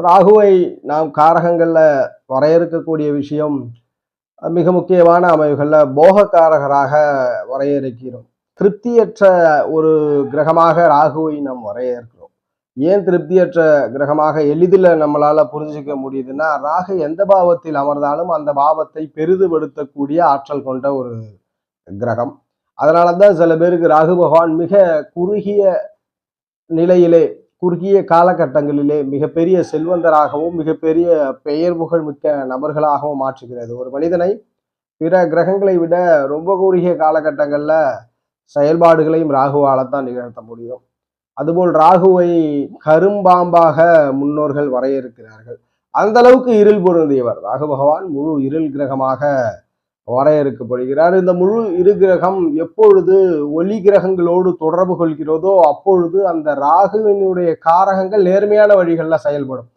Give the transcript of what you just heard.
ராகுவை நாம் காரகங்கள்ல வரையறுக்கக்கூடிய விஷயம் மிக முக்கியமான அமைவுகள்ல போகக்காரகராக வரையறுக்கிறோம். திருப்தியற்ற ஒரு கிரகமாக ராகுவை நாம் வரையறுக்கிறோம். ஏன் திருப்தியற்ற கிரகமாக எளிதில் நம்மளால புரிஞ்சுக்க முடியுதுன்னா, ராகு எந்த பாவத்தில் அமர்ந்தாலும் அந்த பாவத்தை பெரிதுபடுத்தக்கூடிய ஆற்றல் கொண்ட ஒரு கிரகம். அதனாலதான் சில பேருக்கு ராகு பகவான் மிக குறுகிய நிலையிலே, குறுகிய காலகட்டங்களிலே மிகப்பெரிய செல்வந்தராகவும், மிகப்பெரிய பெயர் புகழ் மிக்க நபர்களாகவும் மாற்றுகிறது. ஒரு மனிதனை பிற கிரகங்களை விட ரொம்ப குறுகிய காலகட்டங்கள்ல செயல்பாடுகளையும் ராகுவாலத்தான் நிகழ்த்த முடியும். அதுபோல் ராகுவை கரும்பாம்பாக முன்னோர்கள் வரையறுக்கிறார்கள். அந்த அளவுக்கு இருள் பொருந்தியவர் ராகு பகவான். முழு இருள் கிரகமாக வரையறுக்கப்படுகிறார். இந்த முழு இரு கிரகம் எப்பொழுது ஒளி கிரகங்களோடு தொடர்பு கொள்கிறதோ அப்பொழுது அந்த ராகுவினுடைய காரகங்கள் நேர்மையான வழிகள்ல செயல்படும்.